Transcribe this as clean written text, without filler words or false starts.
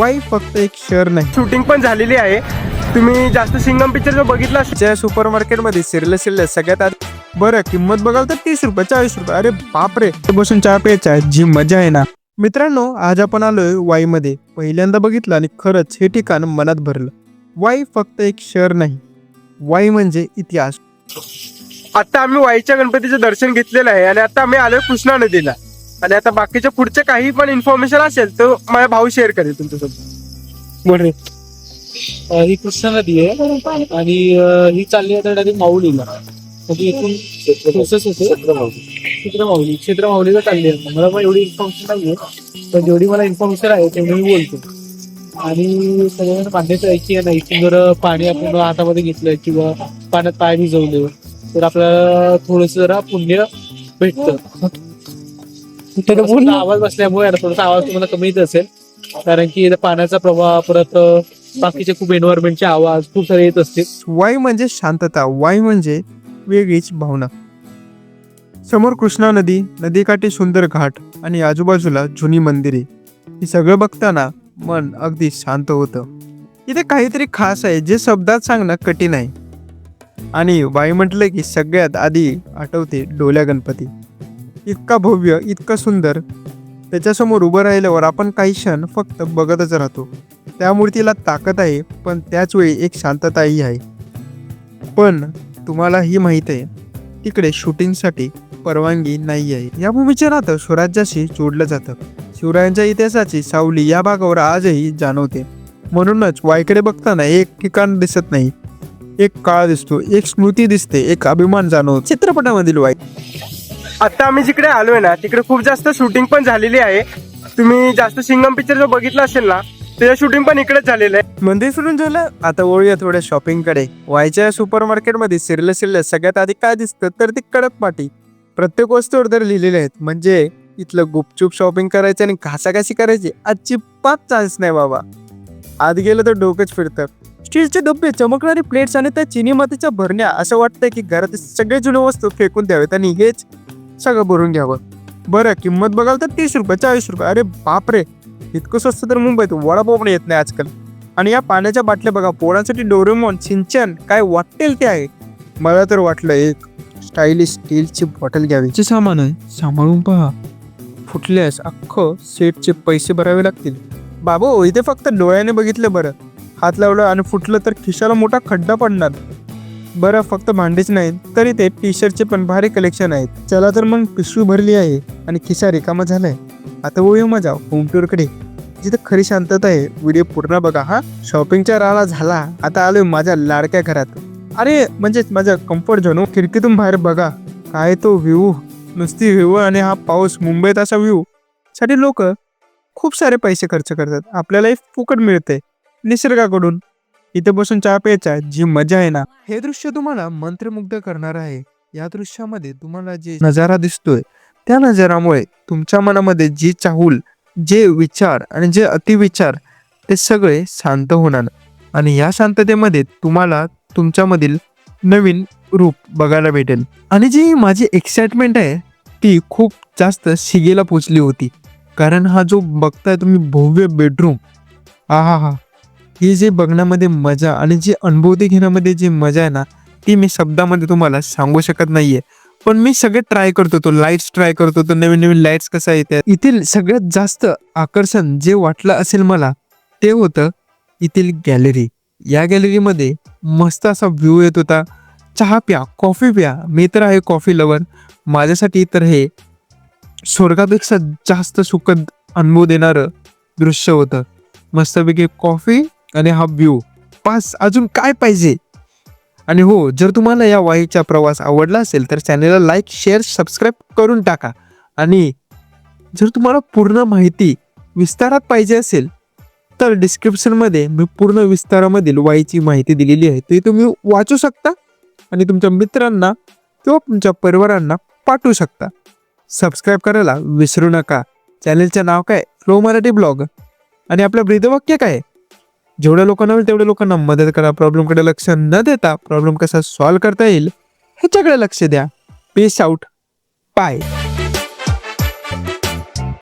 वाई फक्त एक शहर नाही, शूटिंग पण झालेली आहे. तुम्ही जास्त सिंगम पिक्चर जो बघितला असेल ज्या सुपर मार्केटमध्ये शिरले सगळ्यात आधी. बरं, किंमत बघाल तर 30 रुपये 40 रुपये. अरे बापरे, बसून चहा प्यायचा जी मजा आहे ना. मित्रांनो, आज आपण आलोय वाईमध्ये. पहिल्यांदा बघितलं आणि खरंच हे ठिकाण मनात भरलं. वाई फक्त एक शहर नाही, वाई म्हणजे इतिहास. आता आम्ही वाईच्या गणपतीचं दर्शन घेतलेलं आहे आणि आता आम्ही आलोय कृष्णा नदीला. आणि आता बाकीच्या पुढचे काही पण इन्फॉर्मेशन असेल तर माझा भाऊ शेअर करेल तुमच्यासोबत. बोल रे. ही कृष्णा नदी आहे आणि ही चालली आहे डायरेक्ट माऊलीला. म्हणजे इथून प्रोसेस होते क्षेत्रमाऊलीला चालली आहे. मला पण एवढी इन्फॉर्मेशन नाहीये, पण जेवढी मला इन्फॉर्मेशन आहे तेवढी मी बोलतो. आणि सगळ्यांना मान्यता आहे की नाही, इथून जर पाणी आपण हातामध्ये घेतलं किंवा पाण्यात पाय भिजवले तर आपल्याला थोडस जरा पुण्य भेटतं. आवाज बसल्यामुळे थोडासा आवाज तुम्हाला कमी येत असेल, कारण की पाण्याचा प्रवाह, परत बाकीचे खूप एन्व्हायरमेंटचे आवाज खूप सारे येत असतील. वाई म्हणजे शांतता, वाई म्हणजे वेगळीच भावना. समोर कृष्णा नदी, नदीकाठी सुंदर घाट आणि आजूबाजूला जुनी मंदिरे. हे सगळं बघताना मन अगदी शांत होतं. इथे काहीतरी खास आहे जे शब्दात सांगणं कठीण आहे. आणि वाई म्हटलं की सगळ्यात आधी आठवते डोल्या गणपती. इतका भव्य, इतका सुंदर. त्याच्यासमोर उभं राहिल्यावर आपण काही क्षण फक्त बघतच राहतो. त्या मूर्तीला ताकद आहे, पण त्याच वेळी एक शांतताही आहे. पण तुम्हाला ही माहित आहे, तिकडे शूटिंगसाठी परवानगी नाही आहे. या भूमीचे नातं स्वराज्याशी जोडलं जातं. शिवरायांच्या इतिहासाची सावली या भागावर आजही जाणवते. म्हणूनच वाईकडे बघताना एक ठिकाण दिसत नाही, एक काळ दिसतो, एक स्मृती दिसते, एक अभिमान जाणवतो. चित्रपटामधील वाई. आता आम्ही जिकडे आलोय ना तिकडे खूप जास्त शूटिंग पण झालेली आहे. तुम्ही जास्त सिंगम पिक्चर जो बघितला असेल ना त्याचं शूटिंग पण इकडेच झालेलं आहे. मंदिर फिरून झालं, आता वळूया थोड्या शॉपिंगकडे. वाईच्या सुपर मार्केटमध्ये शिरलं सगळ्यात आधी काय दिसतं तर ती कडक पाटी. प्रत्येक वस्तूवर तर लिहिलेले आहेत. म्हणजे इथलं गुपचूप शॉपिंग करायचं आणि घासाघासी करायची अजिबात चान्स नाही बाबा. आत गेलं तर डोकंच फिरतं. स्टीलचे डब्बे, चमकणारी प्लेट्स आणि त्या चिनी मातीच्या भरण्या. असं वाटतंय की घरात सगळे जुने वस्तू फेकून द्यावेत आणि हेच सगळं भरून घ्यावं. बरं, किंमत बघाल तर 30 रुपये 40 रुपये. अरे बापरे, इतकं स्वस्त तर मुंबईत वडापाव पण येत नाही आजकाल. आणि या पाण्याच्या बाटल्या बघा, पोरांसाठी डोरेमॉन, सिंचन, काय वाटेल ते आहे. मला तर वाटलं एक स्टायलिश स्टीलची बॉटल घ्यावी. जे सामान आहे सांभाळून पहा, फुटल्यास अख्खं सेटचे पैसे भरावे लागतील. बाबू, इथे फक्त डोळ्याने बघितलं बरं, हात लावलं आणि फुटलं तर खिशाला मोठा खड्डा पडणार. बरं, फक्त भांडीच नाहीत तर इथे टी शर्टचे पण भारी कलेक्शन आहेत. चला तर मग पिशवी भरली आहे आणि खिसा रिकामा झालाय. आता वळूया माझ्या होम टूरकडे, जिथे खरी शांतता आहे. व्हिडिओ पूर्ण बघा हा. शॉपिंगचा राळा झाला, आता आलोय माझ्या लाडक्या घरात. अरे म्हणजे माझ्या कम्फर्ट झोन. खिडकीतून बाहेर बघा, काय तो व्ह्यू, नुसती व्ह्यू. आणि हा पाऊस. मुंबईत असा व्ह्यू साठी लोक खूप सारे पैसे खर्च करतात. आपल्याला फुकट मिळते निसर्गाकडून. इथे बसून चहा प्यायचा जी मजा आहे ना. हे दृश्य तुम्हाला मंत्रमुग्ध करणार आहे. या दृश्यामध्ये तुम्हाला जे नजारा दिसतोय त्या नजारामुळे तुमच्या मनामध्ये जी चाहूल, जे विचार आणि जे अतिविचार, ते सगळे शांत होणार. आणि या शांततेमध्ये तुम्हाला तुमच्यामधील नवीन रूप बघायला भेटेल. आणि जी माझी एक्साइटमेंट आहे ती खूप जास्त शिगेला पोचली होती. कारण हा जो बघताय तुम्ही भव्य बेडरूम, हा ही जे बघण्यामध्ये मजा आणि जे अनुभूती घेण्यामध्ये जी मजा आहे ना, ती मी शब्दामध्ये तुम्हाला सांगू शकत नाहीये. पण मी सगळे ट्राय करतो, तो लाईट्स ट्राय करतो, तो नवीन लाईट्स कसा येतात. इथील सगळ्यात जास्त आकर्षण जे वाटलं असेल मला ते होतं इथील गॅलरी. या गॅलरीमध्ये मस्त असा व्ह्यू येत होता. चहा प्या, कॉफी प्या. मी तर आहे कॉफी लवर. माझ्यासाठी तर हे स्वर्गापेक्षा जास्त सुखद अनुभव देणारं दृश्य होतं. मस्तपैकी कॉफी आणि हा व्ह्यू, पास अजून काय पाहिजे. आणि हो, जर तुम्हाला या वाईचा प्रवास आवडला असेल तर चॅनलला लाईक, शेअर, सबस्क्राईब करून टाका. आणि जर तुम्हाला पूर्ण माहिती विस्तारात पाहिजे असेल तर डिस्क्रिप्शनमध्ये मी पूर्ण विस्तारामधील वाईची माहिती दिलेली आहे, ती तुम्ही वाचू शकता आणि तुमच्या मित्रांना किंवा तुमच्या परिवारांना पाठवू शकता. सबस्क्राईब करायला विसरू नका. चॅनलचं नाव काय, फ्लो मराठी ब्लॉग. आणि आपलं ब्रीदवाक्य काय, जेवढ्या लोकांना होईल तेवढ्या लोकांना मदत करा. प्रॉब्लेमकडे लक्ष न देता प्रॉब्लेम कसा सॉल्व्ह करता येईल ह्याच्याकडे लक्ष द्या. Peace out, bye.